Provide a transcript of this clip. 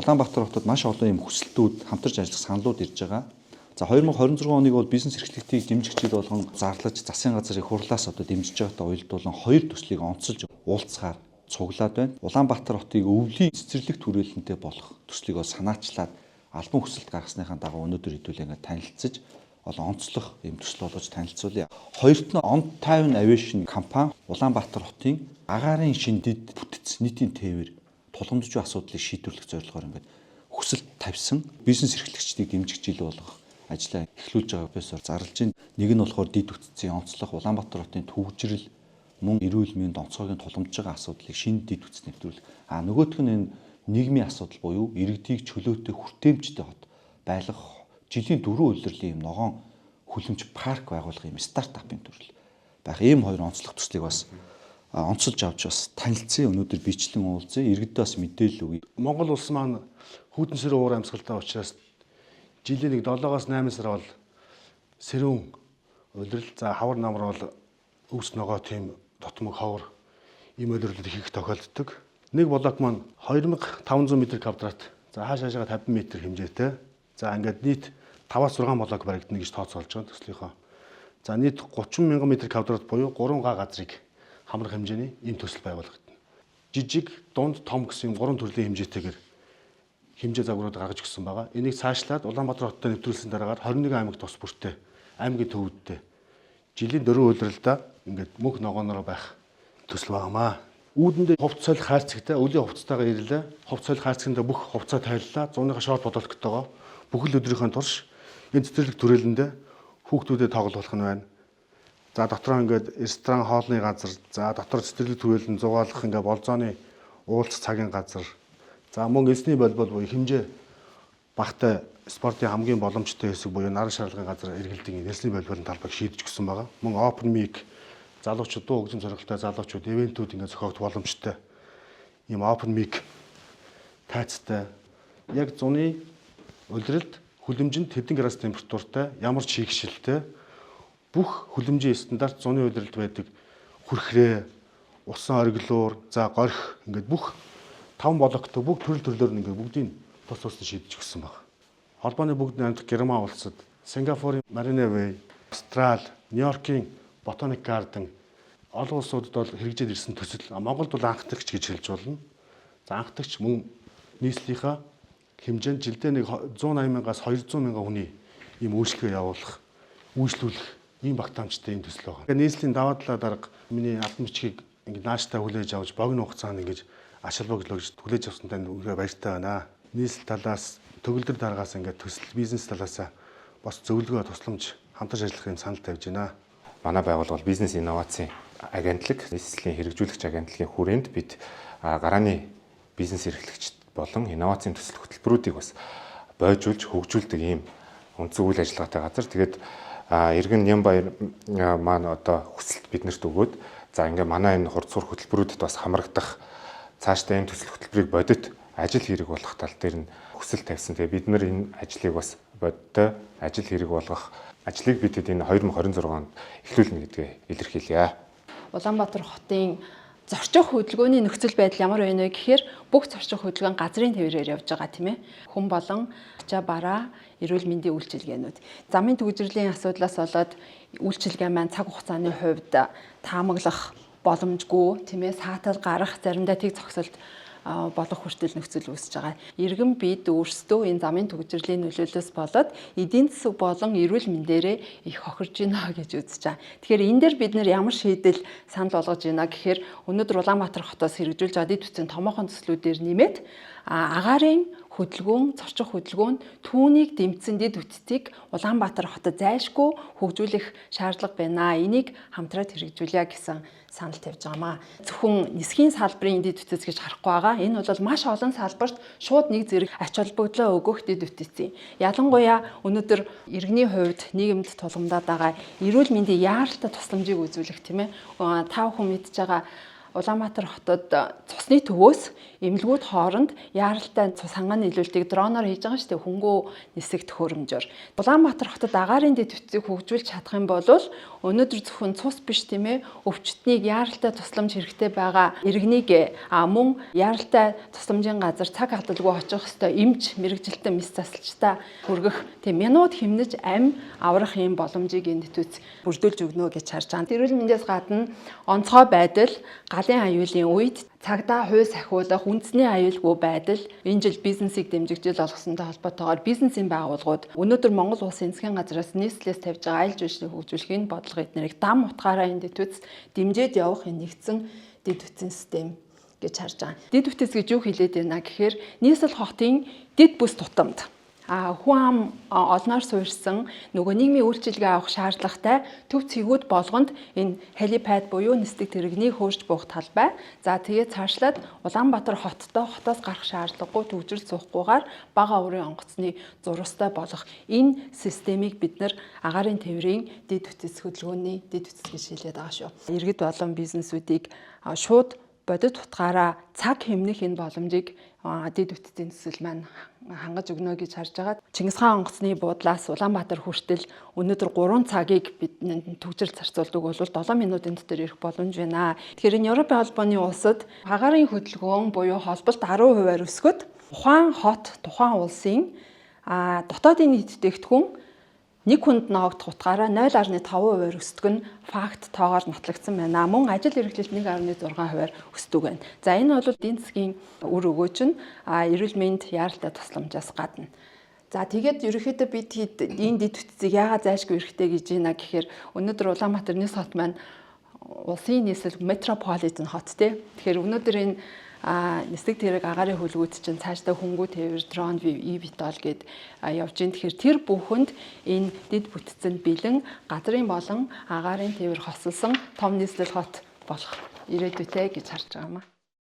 Улаанбаатар хотод маш олон юм хүсэлтүүд, хамтарч ажиллах саналууд ирж байгаа. За 2026 оныг бол бизнес эрхлэлтийг дэмжих жил болгон зарлаж засгийн газрын хурлаас одоо дэмжиж байгаатай уялдуулан хоёр төслийг онцолж уулзахаар цуглаад байна. Улаанбаатар хотыг өвлийн цэцэрлэг түрээлэнтэй болох төслийг бол санаачлаад албан хүсэлт гаргасныхаа дагуу өнөөдөр хэдүүлээ ингээд танилцж онцлох юм төсөл болгож танилцуулъя. Хоёрт нь On Time Aviation компани Улаанбаатар хотын агаарын шинэдэд бүтц нийтийн тээвэр тулгамдж буй асуудлыг шийдвэрлэх зорилгоор ингээд хүсэлт тавьсан бизнес эрхлэгчдийг дэмжих жил болгох ажлаа эхлүүлж байгаа профессор зарлж байна. Нэг нь болохоор дид үтцийн онцлох Улаанбаатар хотын төвөгжрөл мөн эрүүл мэнд онцгойг тулгамдж байгаа асуудлыг шинэ дид үтц нэвтрүүлэх. Нөгөөх нь энэ нийгмийн асуудал буюу иргэдийг чөлөөтэй хүртээмжтэй хот байлгах жилийн 4 улирлын юм ногоон хүлэмж парк байгуулах юм стартапын төрөл байх. Ийм хоёр онцлог төслийг бас онцолж авч бас танилцсан. Өнөөдөр бичлэн уулзъя. Иргэдэд бас мэдээлэл өгье. Монгол улс маань хүйтэн сэрүүн уур амьсгалтай учраас жилийн 7-8 сар бол сэрүүн улирал, за хавар намар бол өвс ногоо тийм дотмог ховор ийм улирлууд их тохиолддог. Нэг блок маань 2500 м², за хаашаашаа 50 м хэмжээтэй. За ингээд нийт 5-6 блок баригдана гэж тооцоолж байгаа төслийнхөө. За нийт 30,000 м² буюу 3 га газрыг хамрах хэмжээний ийм төсөл байгуулагдана. Жижиг, дунд, том гэсэн 3 төрлийн хэмжээтэйгээр хэмжээ загварууд гаргаж өгсөн байгаа. Энийг цаашлаад Улаанбаатар хотод нэвтрүүлсэн дараагаар 21 аймаг тус бүртээ аймгийн төвүүдтэй жилийн 4 улиралдаа ингээд мөнх ногооноор байх төсөл байнамаа. Үүдэндээ хувц соёл хайрцагтай өвлийн хувцтайгаа ирлээ. Хувц соёл хайрцагтай бүх хувцаа тайллаа. 100-ны шорт бодолтойгоо бүхэл өдрийнхөө турш энэ цэцэрлэг түрээлэндээ хүүхдүүдэд тоглуулах нь байна. За дотроо ингээд ресторан, хоолны газар, за дотор цэцэрлэг түрээлэн зугаалах ингээд болзооны уулзах цагийн газар. За мөн эзний болбол буюу хэмжээ багтай спортын хамгийн боломжтой хэсэг буюу нар шаргалгын газар эргэлдэх эзний болболын талбайг шийдэж өгсөн байгаа. Мөн open mic залуучууд дуу хөгжим зорилготой залуучууд ивентүүд ингээд зохиогдох боломжтой. Ийм open mic тайцтай яг зуны улиралд хүлэмжинд хэдэн градус температуртай, ямар ч шигшэлтэй бүх хүлэмжийн стандарт зуны улиралд байдаг хүрхрээ, усан ориглуур, за горх ингээд бүх 5 блоктой бүх төрөл төрлөөр ингээд бүгдийг тус тусдаа шийдэж өгсөн байна. Холбооны бүгд найрамдах Герман улсад, Сингапурын Marina Bay, Австрали, Нью-Йоркийн Botanic Garden олон улсуудад бол хэрэгжээд ирсэн төсөл. Монголд бол анхдагч гэж хэлж болно. За анхдагч мөн нийслэлийнхаа хэмжээнд жилдээ 180,000-аас 200,000 хүний ийм үйлчлэгээ явуулах, үйлчлүүлэх ийм багтаамжтай энэ төсөл байна. Нийслэлийн даваа талаа дарга миний албан бичгийг ингээд нааштай хүлээж авч богино хугацаанд ингэж ашиглаж хүлээж авсантай үнэхээр баяртай байна. Нийслэл талаас төгөлдөр дараагаас ингээд төсөл бизнес талаас бас зөвлөгөө тусламж хамтарч ажиллах юм санал тавьж байна. Манай байгууллага бизнес инновацийн агентлаг, нийслэлийн хэрэгжүүлэгч агентлагийн хүрээнд бид гарааны бизнес эрхлэгчид болон инновацийн төсөл хөтөлбөрүүдийг бас бойжуулж хөгжүүлдэг ийм үндсэн үйл ажиллагаатай газар. Тэгээд Иргэн Нямбаяр маань одоо хүсэлт биднэрт өгөөд за ингээ манай энэ хурд сур хөтөлбөрүүдэд бас хамрагдах цаашдаа энэ төсөл хөтөлбөрийг бодит ажил хэрэг болгох тал дээр нь хүсэлт тавьсан. Тэгээ бид нар энэ ажлыг бас бодиттой ажил хэрэг болгох ажлыг бид энэ 2026 онд эхлүүлнэ гэдгээ илэрхийлье. Улаанбаатар хотын зорчих хөдөлгөөний нөхцөл байдал ямар байна вэ гэхээр бүх зорчих хөдөлгөөн газрын тээврээр явж байгаа тийм ээ. Хүн болон ачаа бараа, эрүүл мэндийн үйлчилгээнүүд. Замын төвөгжрлийн асуудлаас болоод үйлчилгээ маань цаг хугацааны хувьд таамаглах боломжгүй тийм ээ. Саатал гарах заримдаа тэг зогсолт болох хүртэл нөхцөл үүсэж байгаа. Иргэн бид өөрсдөө энэ замын төвөгжрлийн нөлөөллөөс болоод эдийн засаг болон эрүүл мэндээрээ их хохирж байна гэж үзэж байгаа. Тэгэхээр энэ дээр бид нэр ямар шийдэл санал болгож байна гэхээр өнөөдөр Улаанбаатар хотоос хэрэгжүүлж байгаа дэд бүтцийн томоохон төслүүдээр нэмээд агаарын хөдөлгөөн, зорчих хөдөлгөөн түүнийг дэмжсэн дэд бүтцийг Улаанбаатар хотод зайлшгүй хөгжүүлэх шаардлага байна. Энийг хамтраад хэрэгжүүлье гэсэн санал тавьж байгаамаа. Зөвхөн нисхийн салбарын дэд бүтц гэж харахгүй байгаа. Энэ бол маш олон салбарт шууд нэг зэрэг ач холбогдлоо өгөх дэд бүтц. Ялангуяа өнөөдөр иргэний хувьд нийгэмд тулгамдаад байгаа эрүүл мэндийн яаралтай тусламжийг үзүүлэх тийм ээ. Та бүхэн мэдж байгаа Улаанбаатар хотод цусны төвөөс эмнэлгүүд хооронд яаралтай цус ханган нийлүүлэлтийг дроноор хийж байгаа шүү дээ хөнгөө нисэх төхөөрөмжөөр. Улаанбаатар хотод агаарын дэд бүтцийг хөгжүүлж чадах юм бол өнөөдөр зөвхөн цус биш тийм ээ өвчтнийг яаралтай тусламж хэрэгтэй байгаа иргэнийг мөн яаралтай тусламжийн газар цаг алдалгүй очих хэвээр эмч мэрэгжилтэн мис засалчтай хүргэх тийм минут хэмнэж амь аврах юм боломжийг энэ дэд бүрдүүлж өгнө гэж харж байгаа. Эрүүл мэндээс гадна онцгой байдал, галын аюулын үед цагдаа хувь сахиулах, үндэсний аюулгүй байдал, энэ жил бизнесийг дэмжигдэл олгосонтой холбоотойгоор бизнесийн байгууллагууд өнөөдөр Монгол Улсын засгийн газраас нийслэлээс тавьж байгаа аялал жуулчлалыг хөгжүүлэхийн бодлого эднэрийг дам утгаараа энэ дэд дэмжиж явах энэ нэгдсэн дэд бүтцийн систем гэж харж байгаа. Дэд бүтц гэж юу хэлээд байна гэхээр нийслэл хотын дэд бүс тутамд хүн ам олноор суурьсан нөгөө нийгмийн үйлчилгээ авах шаардлагатай төв цэгүүд болгонд энэ helipad буюу нисдэг тэрэгний хөрж буух талбай. За тэгээд цаашлаад Улаанбаатар хотоос гарах шаардлагагүй төвжирч суухгүйгээр бага өрийн онгоцны зурвастай болох энэ системийг бид нар агаарын тээврийн дэд бүтц хөдөлгөөний дэд бүтц гэж хэлээд байгаа шүү. Иргэд болон бизнесүүдийг шууд бодит утгаараа цаг хэмнэх энэ боломжийг дэд бүтцийн төсөл маань хангаж өгнө гэж харж байгаа. Чингис хаан онгоцны буудлаас Улаанбаатар хүртэл өнөөдөр 3 цагийг бид төгжрөл зарцуулдаг бол 7 минутын дотор ирэх боломж байна. Тэгэхээр энэ Европын холбооны улсад агаарын хөдөлгөөн буюу холболт 10% өсгөд тухайн хот, тухайн улсын дотоодын нийт бүтээгдэхүүн нэг хүнд ноогдох утгаараа 0.5% өсдөг нь факт тоогоор нотлогдсон байна. Мөн ажил эрхлэлт 1.6% өсдөг байна. За энэ бол эдийн засгийн үр өгөөч нь эрүүл мэнд яаралтай тусламжаас гадна. За тэгээд ерөнхийдөө бид энэ дэд бүтцийг яагаад зайлшгүй хэрэгтэй гэж байна гэхээр өнөөдөр Улаанбаатар нийс хот маань улсын нийслэл метрополитен хот тий. Тэгэхээр өнөөдөр энэ нисдэг тэрэг агаарын хөлгүүд чинь цаашдаа хөнгүү тээвэр, дрон, e-vitol гэд явж гин. Тэгэхээр тэр бүхэнд энэ дэд бүтцэнд бэлэн газрын болон агаарын тээвэр хосолсон том нийслэл хот болох ирээдүйтэй гэж харж байгаа юм аа.